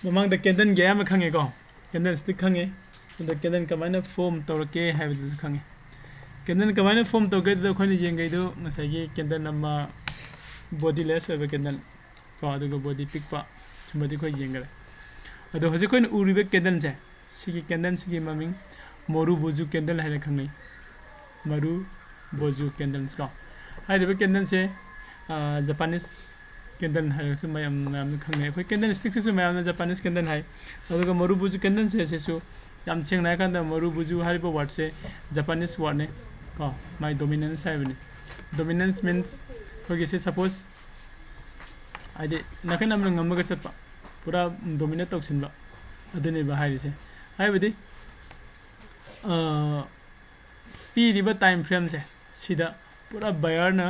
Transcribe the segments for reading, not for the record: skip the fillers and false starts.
ꯃꯃꯥꯡꯗ ꯀꯦꯟꯗꯜ ꯒꯦ ꯑꯃ ꯈꯪꯉꯦꯀꯣ ꯀꯦꯟꯗꯜ ꯁ꯭ꯇꯤꯛ ꯈꯪꯉꯦ ꯑꯗ ꯀꯦꯟꯗꯜ ꯀꯃꯥꯏꯅ ꯐꯣꯝ ꯇꯧꯔꯛꯀꯦ ꯍꯥꯏꯕꯗꯨꯁꯨ ꯈꯪꯉꯦ ꯀꯦꯟꯗꯜ ꯀꯃꯥꯏꯅ ꯐꯣꯝ ꯇꯧꯒꯦꯗꯨꯗ ꯑꯩꯈꯣꯏꯅ ꯌꯦꯡꯒꯩꯗꯨ ꯉꯁꯥꯏꯒꯤ ꯀꯦꯟꯗꯜ ꯑꯃ ꯕꯣꯗꯤ ꯂꯦꯁ ꯑꯣꯏꯕ ꯀꯦꯟꯗꯜ ꯀꯣ ꯑꯗꯨꯒ ꯕꯣꯗꯤ ꯄꯤꯛꯄ ꯁꯨꯝꯕꯗꯤ ꯑꯩꯈꯣꯏ ꯌꯦꯡꯈꯔꯦ ꯑꯗꯣ ꯍꯧꯖꯤꯛ ꯑꯩꯈꯣꯏꯅ ꯎꯔꯤꯕ ꯀꯦꯟꯗꯜꯁꯦ ꯁꯤꯒꯤ ꯀꯦꯟꯗꯜꯁꯤꯒꯤ ꯃꯃꯤꯡ ꯃꯣꯔꯨꯕꯨꯖꯨ ꯀꯦꯟꯗꯜ ꯍꯥꯏꯅ ꯈꯪꯅꯩ ꯃꯔꯨꯕꯨꯖꯨ ꯀꯦꯟꯗꯜꯁ ꯀꯣ ꯍꯥꯏꯔꯤꯕ ꯀꯦꯟꯗꯜꯁꯦ ꯖꯄꯥꯅꯤꯁ ꯀꯦꯟꯗꯜ ꯍꯥꯏꯔꯒꯁꯨ ꯃꯌꯥꯝꯅ ꯈꯪꯅꯩ ꯑꯩꯈꯣꯏ ꯀꯦꯟꯗꯜ ꯁ꯭ꯇꯤꯛꯁꯤꯁꯨ ꯃꯌꯥꯝꯅ ꯖꯄꯥꯅꯤꯁ ꯀꯦꯟꯗꯜ ꯍꯥꯏ ꯑꯗꯨꯒ ꯃꯔꯨꯕꯨꯖꯨ ꯀꯦꯟꯗꯜꯁꯦ ꯑꯁꯤꯁꯨ ꯌꯥꯝ ꯁꯦꯡꯅ ꯍꯥꯏꯔꯀꯥꯟꯗ ꯃꯔꯨꯕꯨꯖꯨ ꯍꯥꯏꯔꯤꯕ ꯋꯥꯔꯗꯁꯦ ꯖꯄꯥꯅꯤꯁ ꯋꯥꯔꯗꯅꯦ ꯀꯣ ꯃꯥꯏ ꯗꯣꯃꯤꯅꯦꯟꯁ ꯍꯥꯏꯕꯅꯤ ꯗꯣꯃꯤꯅꯦꯟꯁ ꯃꯤꯟꯁ ꯑꯩꯈꯣꯏꯒꯤꯁꯦ ꯁꯄꯣꯁ ꯍꯥꯏꯗꯤ ꯅꯥꯀꯟ ꯑꯃꯅ ꯉꯝꯃꯒ ꯆꯠꯄ ꯄꯨꯔꯥ ꯗꯣꯃꯤꯅꯦꯠ ꯇꯧꯁꯤꯟꯕ ꯑꯗꯨꯅꯦꯕ ꯍꯥꯏꯔꯤꯁꯦ ꯍꯥꯏꯕꯗꯤ ꯄꯤꯔꯤꯕ ꯇꯥꯏꯝ ꯐ꯭ꯔꯦꯝꯁꯦ ꯁꯤꯗ ꯄꯨꯔꯥ ꯕꯌꯔꯅ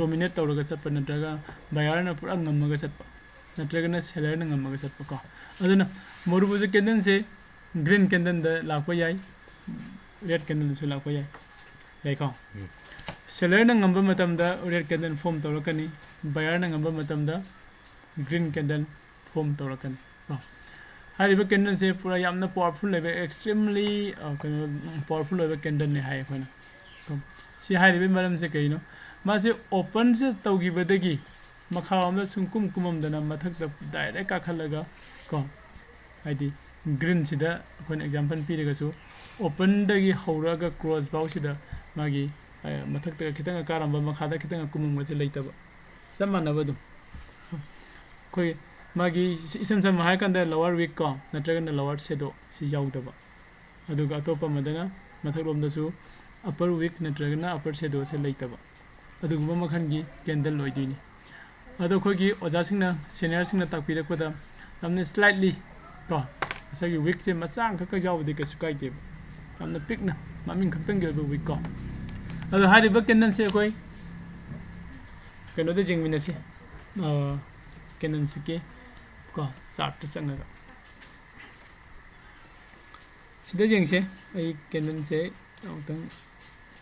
ꯗꯣꯃꯤꯅꯦꯠ ꯇꯧꯔꯒ ꯆꯠꯄ ꯅꯠꯇ꯭ꯔꯒ ꯕꯌꯔꯅ ꯄꯨꯔꯥ ꯉꯝꯃꯒ ꯆꯠꯄ ꯅꯠꯇ꯭ꯔꯒꯅ ꯁꯦꯂꯔꯅ ꯉꯝꯃꯒ ꯆꯠꯄ ꯀꯣ ꯑꯗꯨꯅ ꯃꯣꯔꯨꯕꯨꯖꯨ ꯀꯦꯟꯗꯜꯁꯦ ꯒ꯭ꯔꯤꯟ ꯀꯦꯟꯗꯜꯗ ꯂꯥꯛꯄ ꯌꯥꯏ ꯔꯦꯗ ꯀꯦꯟꯗꯜꯗꯁꯨ ꯂꯥꯛꯄ ꯌꯥꯏꯀꯣ ꯁꯦꯂꯔꯅ ꯉꯝꯕ ꯃꯇꯝꯗ ꯔꯦꯗ ꯀꯦꯟꯗꯜ ꯐꯣꯝ ꯇꯧꯔꯛꯀꯅꯤ ꯕꯌꯔꯅ ꯉꯝꯕ ꯃꯇꯝꯗ ꯒ꯭ꯔꯤन ꯀꯦꯟꯗꯜ ꯐꯣꯝ ꯇꯧꯔꯛꯀꯅꯤ ꯀꯣ ꯍꯥꯏꯔꯤꯕ ꯀꯦꯟꯗꯜꯁꯦ ꯄꯨꯔꯥ ꯌꯥꯝꯅ ꯄꯥꯋꯔꯐꯨꯜ ꯑꯣꯏꯕ ꯑꯦꯛꯁꯇ꯭रीमꯂꯤ ꯀꯩꯅꯣ ꯄꯥꯋꯔꯐꯨꯜ ꯑꯣꯏꯕ ꯀꯦꯟꯗꯜꯅꯤ ꯍꯥꯏ ꯑꯩꯈꯣꯏꯅ ꯁꯤ ꯍꯥꯏꯔꯤꯕ ꯃꯔꯝꯁꯦ ꯀꯩꯅꯣ ꯃꯥꯁꯦ ꯑꯣꯄꯟꯁꯦ ꯇꯧꯈꯤꯕꯗꯒꯤ ꯃꯈꯥꯔꯣꯝꯗ ꯁꯨꯡꯀꯨꯝ ꯀꯨꯝꯃꯝꯗꯅ ꯃꯊꯛꯇ ꯗꯥꯏꯔꯦꯛ ꯀꯥꯈꯠꯂꯒ ꯀꯣ ꯍꯥꯏꯗꯤ ꯒ꯭ꯔꯤꯟꯁꯤꯗ ꯑꯩꯈꯣꯏꯅ ꯑꯦꯛꯖꯥꯝꯄꯜ ꯄꯤꯔꯒꯁꯨ ꯑꯣꯄꯟꯗꯒꯤ ꯍꯧꯔꯒ ꯀ꯭ꯂꯣꯖ ꯐꯥꯎꯁꯤꯗ ꯃꯥꯒꯤ ꯃꯊꯛꯇ ꯈꯤꯇꯪ ꯀꯥꯔꯝꯕ ꯃꯈꯥꯗ ꯈꯤꯇꯪ ꯀꯨꯝꯃꯝꯕꯁꯦ ꯂꯩꯇꯕ ꯆꯞ ꯃꯥꯟꯅꯕ ꯑꯗꯨꯝ ꯑꯩꯈꯣꯏ ꯃꯥꯒꯤ ꯏꯁꯝ ꯁꯝꯅ ꯍꯥꯏꯔꯀꯥꯟꯗ ꯂꯋꯥꯔ ꯋꯤꯛ ꯀꯣ ꯅꯠꯇ꯭ꯔꯒꯅ ꯂꯋꯥꯔ ꯁꯦꯗꯣ ꯁꯤ ꯌꯥꯎꯗꯕ ꯑꯗꯨꯒ ꯑꯇꯣꯞꯄ ꯑꯃꯗꯅ ꯃꯊꯛꯂꯣꯝꯗꯁꯨ ꯑꯞꯄꯔ ꯋꯤꯛ ꯅꯠꯇ꯭ꯔꯒꯅ ꯑꯞꯄꯔ ꯁꯦꯗꯣꯁꯦ ꯂꯩꯇꯕ ꯑꯗꯨꯒꯨꯝꯕ ꯃꯈꯜꯒꯤ ꯀꯦꯟꯗꯜ ꯑꯣꯏꯗꯣꯏꯅꯤ ꯑꯗꯣ ꯑꯩꯈꯣꯏꯒꯤ ꯑꯣꯖꯥꯁꯤꯡꯅ ꯁꯦꯅꯤꯌꯔꯁꯤꯡꯅ ꯇꯥꯛꯄꯤꯔꯛꯄꯗ ꯌꯥꯝꯅ ꯁ꯭ꯂꯥꯏꯠꯂꯤ ꯀꯣ ꯉꯁꯥꯏꯒꯤ ꯋꯤꯛꯁꯦ ꯃꯆꯥ ꯑꯃꯈꯛꯀ ꯌꯥꯎꯕꯗꯤ ꯀꯩꯁꯨ ꯀꯥꯏꯗꯦꯕ ꯌꯥꯝꯅ ꯄꯤꯛꯅ ꯃꯃꯤꯡ ꯈꯛꯇꯪꯒꯤ ꯑꯣꯏꯕ ꯋꯤꯛ ꯀꯣ ꯑꯗꯣ ꯍꯥꯏꯔꯤꯕ ꯀꯦꯟꯗꯜꯁꯦ ꯑꯩꯈꯣꯏ ꯀꯩꯅꯣꯗ ꯌꯦꯡꯃꯤꯟꯅꯁꯤ ꯀꯦꯟꯗꯜꯁꯤꯒꯤ ꯀꯣ ꯆꯥꯔꯠꯇ ꯆꯪꯉꯒ ꯁꯤꯗ ꯌꯦꯡꯁꯦ ꯑꯩ ꯀꯦꯟꯗꯜꯁꯦ ꯑꯃꯨꯛꯇꯪ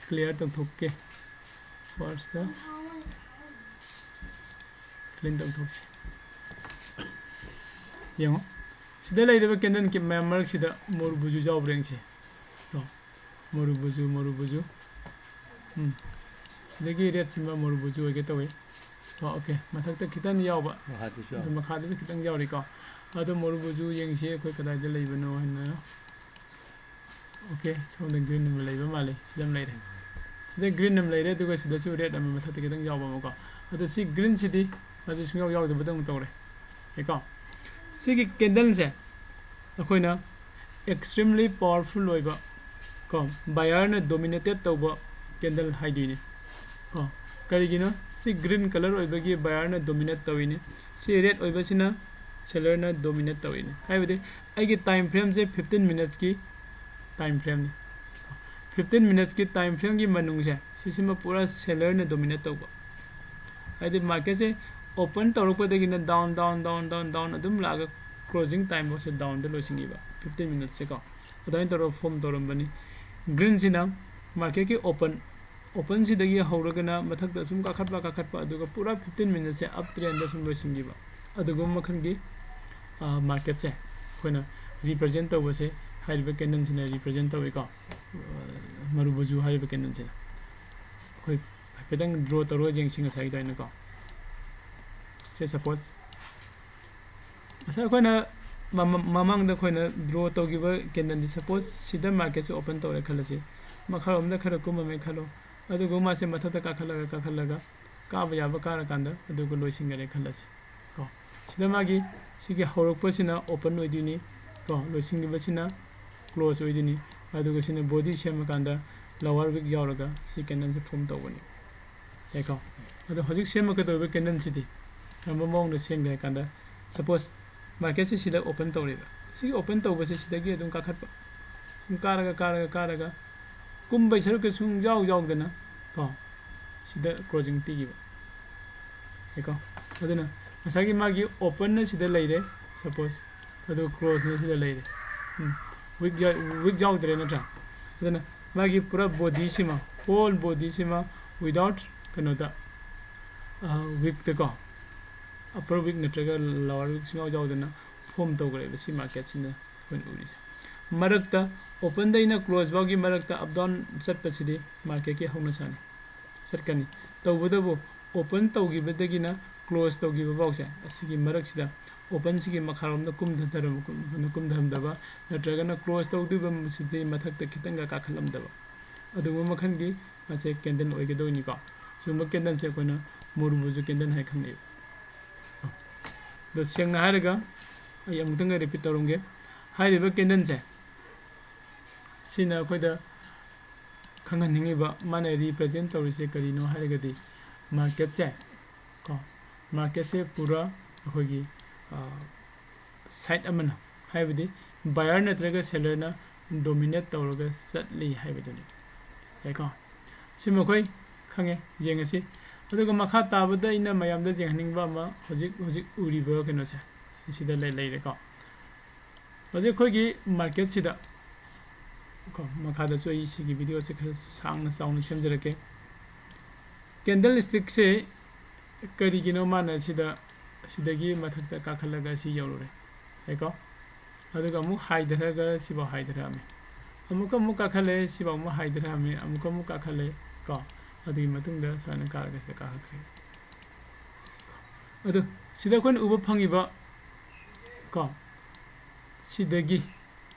ꯀ꯭ꯂꯤꯌꯥꯔ ꯇꯧꯊꯣꯛꯀꯦ ꯐꯥꯔꯁꯇ ꯀ꯭ꯂꯤꯟ ꯇꯧꯊꯣꯛꯁꯤ ꯌꯦꯡꯉꯣ ꯁꯤꯗ ꯂꯩꯔꯤꯕ ꯀꯦꯟꯗꯜꯒꯤ ꯃꯌꯥꯝ ꯃꯔꯛꯁꯤꯗ ꯃꯣꯔꯨꯕꯨꯖꯨ ꯌꯥꯎꯕ꯭ꯔꯥ ꯌꯦꯡꯁꯤ ꯀꯣ ꯃꯣꯔꯨꯕꯨꯖꯨ ꯁꯤꯗꯒꯤ ꯔꯦꯗꯁꯤꯃ ꯃꯣꯔꯨꯕꯨꯖꯨ ꯑꯣꯏꯒꯦ ꯇꯧꯏ ओके मथक खितन याव मखा खितन यावरीको अदो मोरुबुजु येंगसे अखोय कदाइदा लेबनो हन्ना ओके सोम ग्रीन नम लेबा माले सिदम लेरे सिदे ग्रीन नम लेरे दुगा सिदसु रेड नम मथक खितन यावबा मको अदो सी ग्रीन सिदी अदो सुंगाव यावदबदम तौरे एको सिगी कैंडल से अखोयना एक्सट्रीमली पावरफुल ओइबा को बायर ने डोमिनेटेड तौबा कैंडल हाइदिने को करिगिनो सी ग्रीन कलर ओइबगी बायर ने डोमिनेट तविने सी रेड ओइबसिना सेलर ने डोमिनेट तविने हाइबदि आइगे टाइम फ्रेम से 15 मिनट्स की टाइम फ्रेम 15 मिनट्स की टाइम फ्रेम की मनुंग से सिसिमा पूरा सेलर ने डोमिनेट तौबा हाइदि मार्केट से ओपन तौरपदगिना down down down down down अदुम लागा क्लोजिंग टाइम से डाउन द लोसिंगिबा 15 मिनट्स से को अदाइन तौर फॉर्म तौरमबनी ग्रीन सिना मार्केट की ओपन सिदगी हौरगना मथक सुम काखटपा अदुगा पूरा 15 मिनट्स से अप ट्रेंड सुम लोसिंगिबा अदुगम मखनगी मार्केट से खोना रिप्रेजेंट तौबसे हाइबे कैंडल सिना रिप्रेजेंट तौइको मरुबुजु हाइबे कैंडल से खोय पेदंग ड्रॉ तौरो जेंसिंग साइ दाइनको से सपोज असा खोना ममंग द खोना ड्रॉ तौगिबा कैंडल सपोज सिदा मार्केट से ओपन तौरे खलसे मखारोम द खर कुममे खलो अदुगो मासे मथता काखलगा काबा याबा कारकांदा अदुगो लोइसिंगरे खलसे को सिदा मागी सिगे हौरकपसिना ओपन ओइदिनी को लोइसिंगिबसिना क्लोज ओइदिनी अदुगो सिना बॉडी सेमकांदा लोअर विक यावरगा सि कैंडल से फॉर्म तौबनी याको अदो हजिक सेमकदोबे candle Sidi number मौंग the same गय कांदा सपोज मार्केट से सिदा ओपन तौरेबा सि ओपन तौबसे सिदगी अदुम काखटपा सुम कारगा कुंबै सरुक सुं यावदना को सिदा क्लोजिंग पीगिबा एको अदुना मसागी मागी ओपन न सिदा लेरे सपोज अदु क्लोज न सिदा लेरे विक यावदरे नत्रा अदुना मागी पूरा बॉडी सिमा होल बॉडी सिमा विदाउट कनोदा विक तको अपर विक नत्रगा लोअर विक सिंगाव यावदना ꯐꯣꯝ ꯇꯧꯈ꯭ꯔꯦꯕ ꯁꯤ ꯃꯥꯔꯀꯦꯠꯁꯤꯅ ꯑꯩꯈꯣꯏꯅ ꯎꯔꯤꯁꯦ ꯃꯔꯛꯇ ꯑꯣꯄꯟꯗꯩꯅ ꯀ꯭ꯂꯣꯖ ꯐꯥꯎꯒꯤ ꯃꯔꯛꯇ ꯑꯞ ꯗꯥꯎꯟ ꯆꯠꯄꯁꯤꯗꯤ ꯃꯥꯔꯀꯦꯠꯀꯤ ꯍꯧꯅꯁꯥꯅꯤ ꯆꯠꯀꯅꯤ ꯇꯧꯕꯇꯕꯨ ꯑꯣꯄꯟ ꯇꯧꯈꯤꯕꯗꯒꯤꯅ ꯀ꯭ꯂꯣꯖ ꯇꯧꯈꯤꯕ ꯐꯥꯎꯁꯦ ꯑꯁꯤꯒꯤ ꯃꯔꯛꯁꯤꯗ ꯑꯣꯄꯟꯁꯤꯒꯤ ꯃꯈꯥꯔꯣꯝꯗ ꯀꯨꯝꯊꯍꯟꯗꯕ ꯅꯠꯇ꯭ꯔꯒꯅ ꯀ꯭ꯂꯣꯖ ꯇꯧꯗꯣꯏꯕ ꯃꯁꯤꯗꯤ ꯃꯊꯛꯇ ꯈꯤꯇꯪꯒ ꯀꯥꯈꯠꯂꯝꯗꯕ ꯑꯗꯨꯒꯨꯝꯕ ꯃꯈꯜꯒꯤ ꯃꯁꯦ ꯀꯦꯟꯗꯜ ꯑꯣꯏꯒꯗꯣꯏꯅꯤꯀꯣ ꯁꯤꯒꯨꯝꯕ ꯀꯦꯟꯗꯜꯁꯦ ꯑꯩꯈꯣꯏꯅ ꯃꯣꯔꯨꯕꯨꯖꯨ ꯀꯦꯟꯗꯜ ꯍꯥꯏ ꯈꯪꯅꯩ ꯑꯗꯣ ꯁꯦꯡꯅ ꯍꯥꯏꯔꯒ ꯑꯩ ꯑꯃꯨꯛꯇꯪꯒ ꯔꯤꯄꯤꯠ ꯇꯧꯔꯝꯒꯦ ꯍꯥꯏꯔꯤꯕ ꯀꯦꯟꯗꯜꯁꯦ ꯁꯤꯅ ꯑꯩꯈꯣꯏꯗ ꯈꯪꯍꯟꯅꯤꯡꯉꯤꯕ ꯃꯥꯅ ꯔꯤꯄ꯭ꯔꯖꯦꯟ ꯇꯧꯔꯤꯁꯦ ꯀꯔꯤꯅꯣ ꯍꯥꯏꯔꯒꯗꯤ ꯃꯥꯔꯀꯦꯠꯁꯦ ꯀꯣ ꯃꯥꯔꯀꯦꯠꯁꯦ ꯄꯨꯔꯥ ꯑꯩꯈꯣꯏꯒꯤ ꯁꯥꯏꯠ ꯑꯃꯅ ꯍꯥꯏꯕꯗꯤ ꯕꯥꯌꯔ ꯅꯠꯇ꯭ꯔꯒ ꯁꯦꯂꯔꯅ ꯗꯣꯃꯤꯅꯦꯠ ꯇꯧꯔꯒ ꯆꯠꯂꯤ ꯍꯥꯏꯕꯗꯨꯅꯤ ꯌꯥꯏꯀꯣ ꯁꯤ ꯃꯈꯣꯏ ꯈꯪꯉꯦ ꯌꯦꯡꯉꯁꯤ ꯑꯗꯨꯒ ꯃꯈꯥ ꯇꯥꯕꯗ ꯑꯩꯅ ꯃꯌꯥꯝꯗ ꯌꯦꯡꯍꯟꯅꯤꯡꯕ ꯑꯃ ꯍꯧꯖꯤꯛ ꯎꯔꯤꯕ ꯀꯩꯅꯣꯁꯦ ꯁꯤꯗ ꯂꯩꯔꯦꯀꯣ ꯍꯧꯖꯤꯛ ꯑꯩꯈꯣꯏꯒꯤ ꯃꯥꯔꯀꯦꯠꯁꯤꯗ ꯀꯣ ꯃꯈꯥꯗꯁꯨ ꯑꯩ ꯁꯤꯒꯤ ꯚꯤꯗꯤꯑꯣꯁꯦ ꯈꯔ ꯁꯥꯡꯅ ꯆꯥꯎꯅ ꯁꯦꯝꯖꯔꯛꯀꯦ ꯀꯦꯟꯗꯜ ꯁ꯭ꯇꯤꯛꯁꯦ ꯀꯔꯤꯒꯤꯅꯣ ꯃꯥꯅ ꯁꯤꯗꯒꯤ ꯃꯊꯛꯇ ꯀꯥꯈꯠꯂꯒ ꯁꯤ ꯌꯧꯔꯨꯔꯦ ꯌꯥꯏꯀꯣ ꯑꯗꯨꯒ ꯑꯃꯨꯛ ꯍꯥꯏꯊꯔꯒ ꯁꯤꯐꯥꯎ ꯍꯥꯏꯊꯔꯛꯑꯝꯃꯤ ꯑꯃꯨꯛ ꯀꯥꯈꯠꯂꯦ ꯁꯤꯐꯥꯎ ꯑꯃꯨꯛ ꯍꯥꯏꯊꯔꯛꯑꯝꯃꯤ ꯑꯃꯨꯛ ꯀꯥꯈꯠꯂꯦ ꯀꯣ ꯑꯗꯨꯒꯤ ꯃꯇꯨꯡꯗ ꯁꯨꯃꯥꯏꯅ ꯀꯥꯔꯒ ꯁꯤꯗ ꯀꯥꯈꯠꯈ꯭ꯔꯦ ꯑꯗꯨ ꯁꯤꯗ ꯑꯩꯈꯣꯏꯅ ꯎꯕ ꯐꯪꯉꯤꯕ ꯀꯣ ꯁꯤꯗꯒꯤ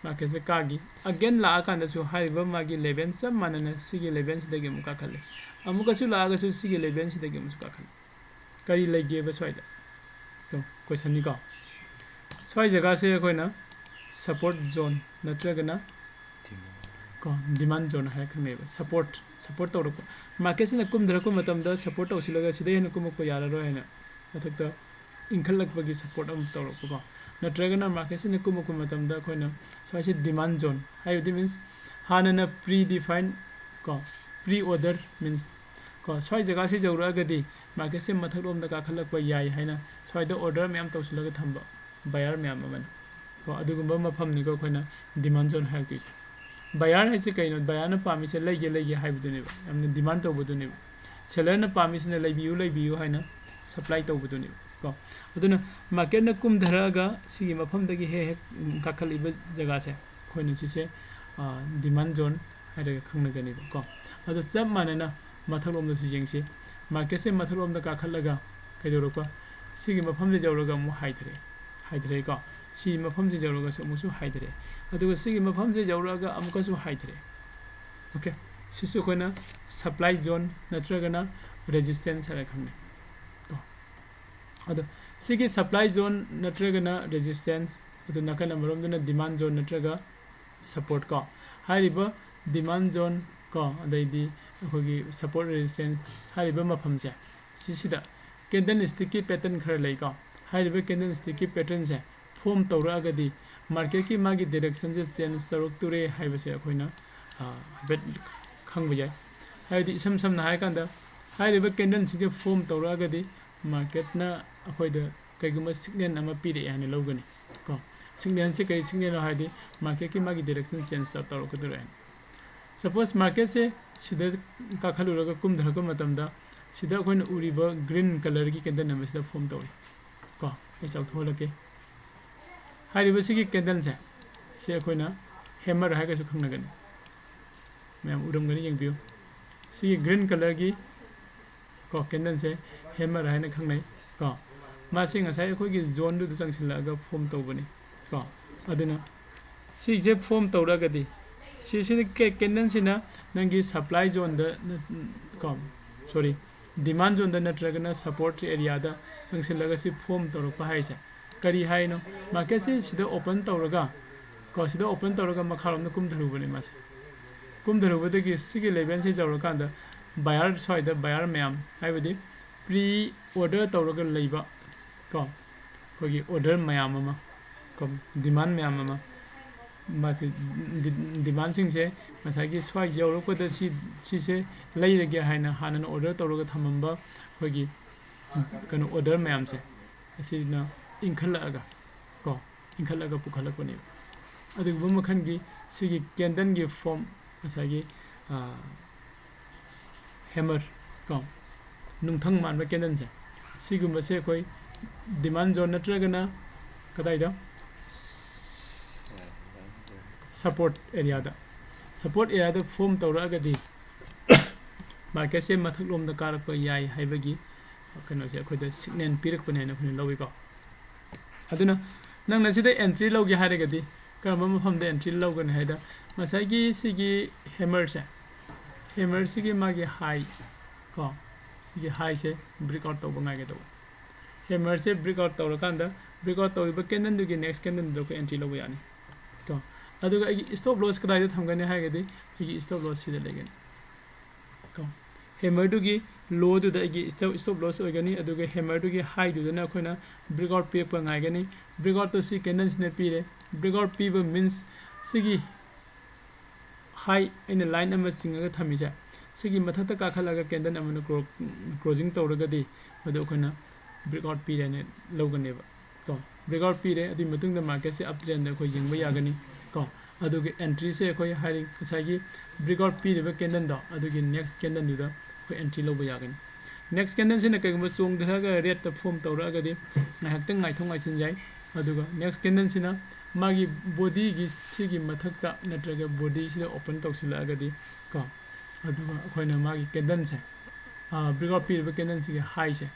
ꯃꯥꯔꯀꯦꯠꯁꯦ ꯀꯥꯈꯤ ꯑꯒꯦꯟ ꯂꯥꯛꯑꯀꯥꯟꯗꯁꯨ ꯍꯥꯏꯔꯤꯕ ꯃꯥꯒꯤ ꯂꯦꯚꯦꯜ ꯆꯞ ꯃꯥꯟꯅꯅ ꯁꯤꯒꯤ ꯂꯦꯚꯦꯜꯁꯤꯗꯒꯤ ꯑꯃꯨꯛ ꯀꯥꯈꯠꯂꯦ ꯑꯃꯨꯛꯀꯁꯨ ꯂꯥꯛꯑꯒꯁꯨ ꯁꯤꯒꯤ ꯂꯦꯚꯦꯜꯁꯤꯗꯒꯤ ꯑꯃꯨꯛꯁꯨ ꯀꯥꯈꯠꯂꯦ ꯀꯔꯤ ꯂꯩꯒꯦꯕ ꯁ꯭ꯋꯥꯏꯗ ꯀꯣꯏꯁꯟꯅꯤꯀꯣ ꯁ꯭ꯋꯥꯏ ꯖꯒꯥꯁꯦ ꯑꯩꯈꯣꯏꯅ ꯁꯞꯄꯣꯔꯠ ꯖꯣꯟ ꯅꯠꯇ꯭ꯔꯒꯅ ꯀꯣ ꯗꯤꯃꯥꯟ ꯖꯣꯟ ꯍꯥꯏꯔ ꯈꯪꯅꯩꯕ ꯁꯞꯄꯣꯔꯠ ꯇꯧꯔꯛꯄ ꯃꯥꯔꯀꯦꯠꯁꯤꯅ ꯀꯨꯝꯊꯔꯛꯄ ꯃꯇꯝꯗ ꯁꯞꯄꯣꯔꯠ ꯇꯧꯁꯤꯜꯂꯒ ꯁꯤꯗꯩ ꯍꯦꯟꯅ ꯀꯨꯝꯃꯛꯄ ꯌꯥꯔꯔꯣꯏ ꯍꯥꯏꯅ ꯃꯊꯛꯇ ꯏꯟꯈꯠꯂꯛꯄꯒꯤ ꯁꯞꯄꯣꯔꯠ ꯑꯃ ꯇꯧꯔꯛꯄꯀꯣ ꯅꯠꯇ꯭ꯔꯒꯅ ꯃꯥꯔꯀꯦꯠꯁꯤꯅ ꯀꯨꯝꯃꯛꯄ ꯃꯇꯝꯗ ꯑꯩꯈꯣꯏꯅ ꯁ꯭ꯋꯥꯏꯁꯤ ꯗꯤꯃꯥꯟ ꯖꯣꯟ ꯍꯥꯏꯕꯗꯤ ꯃꯤꯟꯁ ꯍꯥꯟꯅꯅ ꯄ꯭ꯔꯤ ꯗꯤꯐꯥꯏꯟ ꯀꯣ ꯄ꯭ꯔꯤ ꯑꯣꯔꯗꯔ ꯃꯤꯟꯁ ꯀꯣ ꯁ꯭ꯋꯥꯏ ꯖꯒꯥꯁꯤ ꯌꯧꯔꯛꯑꯒꯗꯤ ꯃꯥꯔꯀꯦꯠꯁꯦ ꯃꯊꯛꯂꯣꯝꯗ ꯀꯥꯈꯠꯂꯛꯄ ꯌꯥꯏ ꯍꯥꯏꯅ ꯁ꯭ꯋꯥꯏꯗ ꯑꯣꯔꯗꯔ ꯃꯌꯥꯝ ꯇꯧꯁꯤꯜꯂꯒ ꯊꯝꯕ ꯕꯥꯌꯔ ꯃꯌꯥꯝ ꯑꯃꯅ ꯀꯣ ꯑꯗꯨꯒꯨꯝꯕ ꯃꯐꯝꯅꯤꯀꯣ ꯑꯩꯈꯣꯏꯅ ꯗꯤꯃꯥꯟ ꯖꯣꯟ ꯍꯥꯏꯔꯛꯇꯣꯏꯁꯦ ꯕꯥꯌꯔ ꯍꯥꯏꯁꯦ ꯀꯩꯅꯣ ꯕꯥꯌꯔꯅ ꯄꯥꯝꯃꯤꯁꯦ ꯂꯩꯒꯦ ꯍꯥꯏꯕꯗꯨꯅꯦꯕ ꯌꯥꯝꯅ ꯗꯤꯃꯥꯟ ꯇꯧꯕꯗꯨꯅꯦꯕ ꯁꯦꯂꯔꯅ ꯄꯥꯝꯃꯤꯁꯤꯅ ꯂꯩꯕꯤꯌꯨ ꯍꯥꯏꯅ ꯁꯄ꯭ꯂꯥꯏ ꯇꯧꯕꯗꯨꯅꯦꯕ ꯀꯣ ꯑꯗꯨꯅ ꯃꯥꯔꯀꯦꯠꯅ ꯀꯨꯝꯊꯔꯛꯑꯒ ꯁꯤꯒꯤ ꯃꯐꯝꯗꯒꯤ ꯍꯦꯛ ꯀꯥꯈꯠꯂꯤꯕ ꯖꯒꯥꯁꯦ ꯑꯩꯈꯣꯏꯅ ꯁꯤꯁꯦ ꯗꯤꯃꯥꯟ ꯖꯣꯟ ꯍꯥꯏꯔꯒ ꯈꯪꯅꯒꯅꯦꯕ ꯀꯣ ꯑꯗꯨ ꯆꯞ ꯃꯥꯟꯅꯅ ꯃꯊꯛꯂꯣꯝꯗꯁꯨ ꯌꯦꯡꯁꯤ ꯃꯥꯔꯀꯦꯠꯁꯦ ꯃꯊꯛꯂꯣꯝꯗ ꯀꯥꯈꯠꯂꯒ ꯀꯩꯗꯧꯔꯛꯄ ꯁꯤꯒꯤ ꯃꯐꯝꯁꯦ ꯌꯧꯔꯒ ꯑꯃꯨꯛ ꯍꯥꯏꯊꯔꯦꯀꯣ ꯁꯤ ꯃꯐꯝꯁꯦ ꯌꯧꯔꯒꯁꯨ ꯑꯃꯨꯛꯁꯨ ꯍꯥꯏꯊꯔꯦ ꯑꯗꯨꯒ ꯁꯤꯒꯤ ꯃꯐꯝꯁꯦ ꯌꯧꯔꯛꯑꯒ ꯑꯃꯨꯛꯀꯁꯨ ꯍꯥꯏꯊꯔꯦ ꯑꯣꯀꯦ ꯁꯤꯁꯨ ꯑꯩꯈꯣꯏꯅ ꯁꯄ꯭ꯂꯥꯏ ꯖꯣꯟ ꯅꯠꯇ꯭ꯔꯒꯅ ꯔꯦꯖꯤꯁꯇꯦꯟꯁ ꯍꯥꯏꯔ ꯈꯪꯅꯩ ꯀꯣ ꯑꯗꯣ ꯁꯤꯒꯤ ꯁꯄ꯭ꯂꯥꯏ ꯖꯣꯟ ꯅꯠꯇ꯭ꯔꯒꯅ ꯔꯦꯖꯤꯁꯇꯦꯟꯁ ꯑꯗꯨ ꯅꯥꯀꯟ ꯑꯃꯔꯣꯝꯗꯅ ꯗꯤꯃꯥꯟ ꯖꯣꯟ ꯅꯠꯇ꯭ꯔꯒ ꯁꯞꯄꯣꯔꯠ ꯀꯣ ꯍꯥꯏꯔꯤꯕ ꯗꯤꯃꯥꯟ ꯖꯣꯟ ꯀꯣ ꯑꯗꯩꯗꯤ ꯑꯩꯈꯣꯏꯒꯤ ꯁꯞꯄꯣꯔꯠ ꯔꯦꯖꯤꯁꯇꯦꯟꯁ ꯍꯥꯏꯔꯤꯕ ꯃꯐꯝꯁꯦ ꯁꯤꯁꯤꯗ ꯀꯦꯟꯗꯜ ꯁ꯭ꯇꯤꯛꯀꯤ ꯄꯦꯇꯔꯟ ꯈꯔ ꯂꯩꯀꯣ ꯍꯥꯏꯔꯤꯕ ꯀꯦꯟꯗꯜ ꯁ꯭ꯇꯤꯛꯀꯤ ꯄꯦꯇꯔꯟꯁꯦ ꯐꯣꯝ ꯇꯧꯔꯛꯑꯒꯗꯤ ꯃꯥꯔꯀꯦꯠꯀꯤ ꯃꯥꯒꯤ ꯗꯤꯔꯦꯛꯁꯟꯁꯦ ꯆꯦꯟꯖ ꯇꯧꯔꯛꯇꯣꯔꯦ ꯍꯥꯏꯕꯁꯦ ꯑꯩꯈꯣꯏꯅ ꯍꯥꯏꯐꯦꯠ ꯈꯪꯕ ꯌꯥꯏ ꯍꯥꯏꯕꯗꯤ ꯏꯁꯝ ꯁꯝꯅ ꯍꯥꯏꯔꯀꯥꯟꯗ ꯍꯥꯏꯔꯤꯕ ꯀꯦꯟꯗꯜꯁꯤꯡꯁꯦ ꯐꯣꯝ ꯇꯧꯔꯛꯑꯒꯗꯤ ꯃꯥꯔꯀꯦꯠꯅ ꯑꯩꯈꯣꯏꯗ ꯀꯩꯒꯨꯝꯕ ꯁꯤꯒꯅꯦꯜ ꯑꯃ ꯄꯤꯔꯛꯑꯦ ꯍꯥꯏꯅ ꯂꯧꯒꯅꯤ ꯀꯣ ꯁꯤꯒꯅꯦꯜꯁꯦ ꯀꯔꯤ ꯁꯤꯒꯅꯦꯜꯅꯣ ꯍꯥꯏꯔꯗꯤ ꯃꯥꯔꯀꯦꯠꯀꯤ ꯃꯥꯒꯤ ꯗꯤꯔꯦꯛꯁꯟ ꯆꯦꯟꯖ ꯇꯧꯔꯛꯀꯗꯣꯔꯦ ꯍꯥꯏꯅ ꯁꯄꯣꯁ ꯃꯥꯔꯀꯦꯠꯁꯦ ꯁꯤꯗ ꯀꯥꯈꯠꯂꯨꯔꯒ ꯀꯨꯝꯊꯔꯛꯄ ꯃꯇꯝꯗ ꯁꯤꯗ ꯑꯩꯈꯣꯏꯅ ꯎꯔꯤꯕ ꯒ꯭ꯔꯤꯟ ꯀꯂꯔꯒꯤ ꯀꯦꯟꯗꯜ ꯑꯃ ꯁꯤꯗ ꯐꯣꯝ ꯇꯧꯔꯤ ꯀꯣ ꯑꯩ ꯆꯥꯎꯊꯣꯛꯍꯜꯂꯛꯀꯦ ꯍꯥꯏꯔꯤꯕ ꯁꯤꯒꯤ ꯀꯦꯟꯗꯜꯁꯦ ꯁꯤ ꯑꯩꯈꯣꯏꯅ ꯍꯦꯃꯔ ꯍꯥꯏꯔꯒꯁꯨ ꯈꯪꯅꯒꯅꯤ ꯃꯌꯥꯝ ꯎꯔꯝꯒꯅꯤ ꯌꯦꯡꯕꯤꯌꯨ ꯁꯤꯒꯤ ꯒ꯭ꯔꯤन ꯀꯂꯔꯒꯤ ꯀꯣ ꯀꯦꯟꯗꯜꯁꯦ ꯍꯦꯃꯔ ꯍꯥꯏꯅ ꯈꯪꯅꯩ ꯀꯣ ꯃꯥꯁꯤ ꯉꯁꯥꯏ ꯑꯩꯈꯣꯏꯒꯤ ꯖꯣꯟꯗꯨꯗ ꯆꯪꯁꯤꯜꯂꯛꯑꯒ ꯐꯣꯝ ꯇꯧꯕꯅꯤ ꯀꯣ ꯑꯗꯨꯅ ꯁꯤꯁꯦ ꯐꯣꯝ ꯇꯧꯔꯒꯗꯤ ꯁꯤꯁꯤꯅ ꯀꯦꯟꯗꯜꯁꯤꯅ ꯅꯪꯒꯤ ꯁꯄ꯭ꯂꯥꯏ ꯖꯣꯟꯗ ꯀꯣ ꯁꯣꯔꯤ ꯗꯤꯃꯥꯟ ꯖꯣꯟꯗ ꯅꯠꯇ꯭ꯔꯒꯅ ꯁꯞꯄꯣꯔꯠ ꯑꯦꯔꯤꯌꯥꯗ ꯆꯪꯁꯤꯜꯂꯒ ꯁꯤ ꯐꯣꯝ ꯇꯧꯔꯛꯄ ꯍꯥꯏꯁꯦ ꯀꯔꯤ ꯍꯥꯏꯅꯣ ꯃꯥꯔꯀꯦꯠꯁꯤ ꯁꯤꯗ ꯑꯣꯄꯟ ꯇꯧꯔꯒ ꯀꯣ ꯁꯤꯗ ꯑꯣꯄꯟ ꯇꯧꯔꯒ ꯃꯈꯥꯔꯣꯝꯗ ꯀꯨꯝꯊꯔꯨꯕꯅꯤ ꯃꯥꯁꯦ ꯀꯨꯝꯊꯔꯨꯕꯗꯒꯤ ꯁꯤꯒꯤ ꯂꯦꯚꯦꯜꯁꯤ ꯌꯧꯔꯀꯥꯟꯗ ꯕꯥꯌꯔ ꯁ꯭ꯋꯥꯏꯗ ꯕꯥꯌꯔ ꯃꯌꯥꯝ ꯍꯥꯏꯕꯗꯤ ꯄ꯭ꯔꯤ ꯑꯣꯔꯗꯔ ꯇꯧꯔꯒ ꯂꯩꯕ ꯀꯣ ꯑꯩꯈꯣꯏꯒꯤ ꯑꯣꯔꯗꯔ ꯃꯌꯥꯝ ꯑꯃ ꯀꯣ ꯗꯤꯃꯥꯟ ꯃꯌꯥꯝ ꯑꯃ ꯃꯥꯁꯤ ꯗꯤꯃꯥꯟꯁꯤꯡꯁꯦ ꯉꯁꯥꯏꯒꯤ ꯁ꯭ꯋꯥꯏ ꯌꯧꯔꯛꯄꯗ ꯁꯤꯁꯦ ꯂꯩꯔꯒꯦ ꯍꯥꯏꯅ ꯍꯥꯟꯅꯅ ꯑꯣꯔꯗꯔ ꯇꯧꯔꯒ ꯊꯝꯃꯝꯕ ꯑꯩꯈꯣꯏꯒꯤ ꯀꯩꯅꯣ ꯑꯣꯔꯗꯔ ꯃꯌꯥꯝꯁꯦ ꯑꯁꯤꯅ ꯏꯟꯈꯠꯂꯒ ꯄꯨꯈꯠꯂꯛꯄꯅꯦꯕ ꯑꯗꯨꯒꯨꯝꯕ ꯃꯈꯜꯒꯤ ꯁꯤꯒꯤ ꯀꯦꯟꯗꯜꯒꯤ ꯐꯣꯝ ꯉꯁꯥꯏꯒꯤ ꯍꯦꯃꯔ ꯀꯣ ꯅꯨꯡꯊꯪ ꯃꯥꯟꯕ ꯀꯦꯟꯗꯜꯁꯦ ꯁꯤꯒꯨꯝꯕꯁꯦ ꯑꯩꯈꯣꯏ ꯗꯤꯃꯥꯟ ꯖꯣꯟ ꯅꯠꯇ꯭ꯔꯒꯅ ꯀꯗꯥꯏꯗ support area da form tawragadi market se mathak lom da karak pa yai haibagi kano se akhoi da signal pirak pa na khoni lowi ko aduna nang na sida entry logi haragadi karama mafam da entry logan haida masagi sigi hammer sigi magi high ko sigi high se break out to bangai ga do hammer se break out tawrakanda break out tawriba candle du gi next candle do ko entry lowi yani ko aduga agi stop loss kadai da thamgane haigadi agi stop loss sida legani ko hammer du gi low du da agi stop loss oigani aduga hammer du gi high du na khoina break out pe pa ngai gani break out to si candles ne pire break out p means sigi high in a line ama singa thamija sigi mathata ka khalaga candle amana closing tawragadi adu khoina break out p ne logane ba ko break out p re adi matung da market se uptrend da khoi jingba yagani ko adugi entry se khoi hiring kasagi break out p re candle da adugi next candle du da khoi entry loba yagani next candle se na kai gumba chong da ga red ta form tawragadi ngahak tang ngai thong ai sin jai aduga next candle sina magi body gi sigi mathakta natraga body sida open tawsila agadi ko aduga khoina magi candle se break out p re candle sigi high se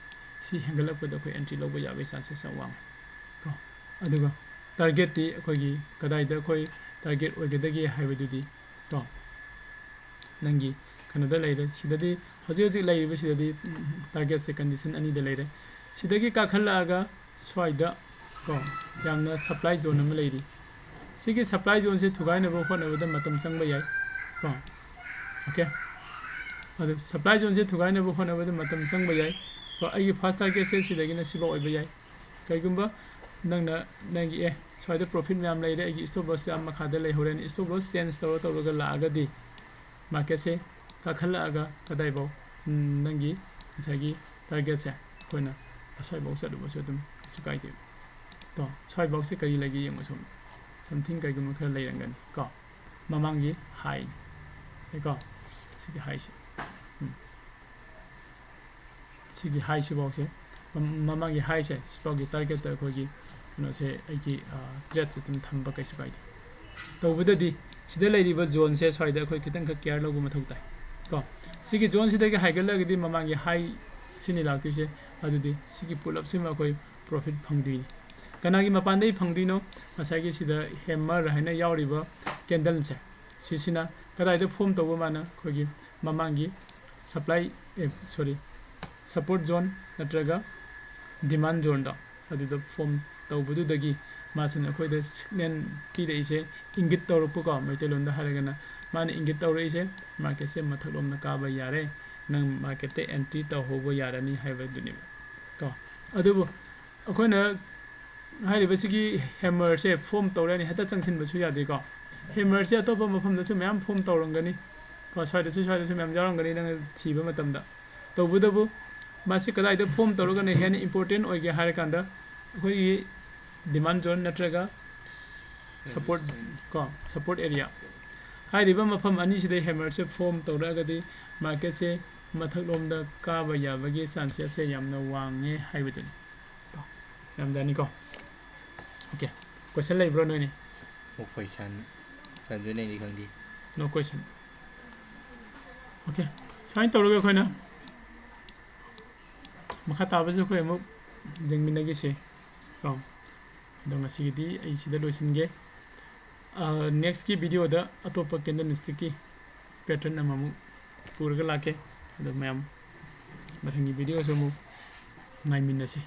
si hangalak pa da khoi entry loba yabe chances awang ko aduga target ti khoi gi kadai da khoi target oigedagi haibadudi to nangi kanada leire sidadi hoji leire sidadi target se condition ani da leire sidagi ka khalaga swaida ko yamna supply zone am leiri sigi supply zone se thugai na bo khona da matam changba yai ko okay adu supply zone se thugai na bo khona da matam changba yai ko ai first target se sidagi na siba oiba yai kaigumba nangna nangi swaida profit myam leire ai stop loss am khada lei horen stop loss change tawra la agadi market se ka khala aga kadai bo nangi sagi target se koina asai bo sa du bo dum sukai de to swai bo se kai lagi yeng sum something kai gum khala lei rangan ko mamangi high ko sigi high se sigi high se bo se mamangi high se spogi target ta ko gi no se ai trade system thamba kai sukai to budadi sida leiriba zone se swaida khoi kitang ka care logu mathau tai ko sigi zone sida ga haigal lagidi mamangi high sini lakti se adudi sigi pull up sima khoi profit phangdi kanagi mapandai phangdi no masagi sida hammer haina yauriba candle se sisina kadai da form to mana khoi gi mamangi supply support zone natraga demand zone da adida form tawbudu dagi masin akhoi da signal pi de ise ingit tawruk ko metelon da haragana man ingit tawre ise market se mathalom na ka ba yare nang market te entry taw hobo yarani haiba duni ko adubu akhoi na hai ba sigi hammer se form tawrani hata changsin ba su yade ko hammer se to ba mafam da su myam form tawrangani ko swaida su myam jarangani nang thiba matam da tawbudabu masi kadai da form tawragana hen important oige harakanda akhoi demand zone natraga support area hai riba mafam ani sida hammer se form tawragadi market se mathak lom da ka ba yabagi chances se yamna wange haibaduni to yamdani ko okay question lai bro no ni no question sanjune ni khangdi no question okay sain tawraga khoina makha tabasu khoi mu jengminagi se ko dong asigidi ai sida loisinge next ki video da atopa candlestick ki pattern amamu purga lake ado mayam mathangi video so mu ngai minna se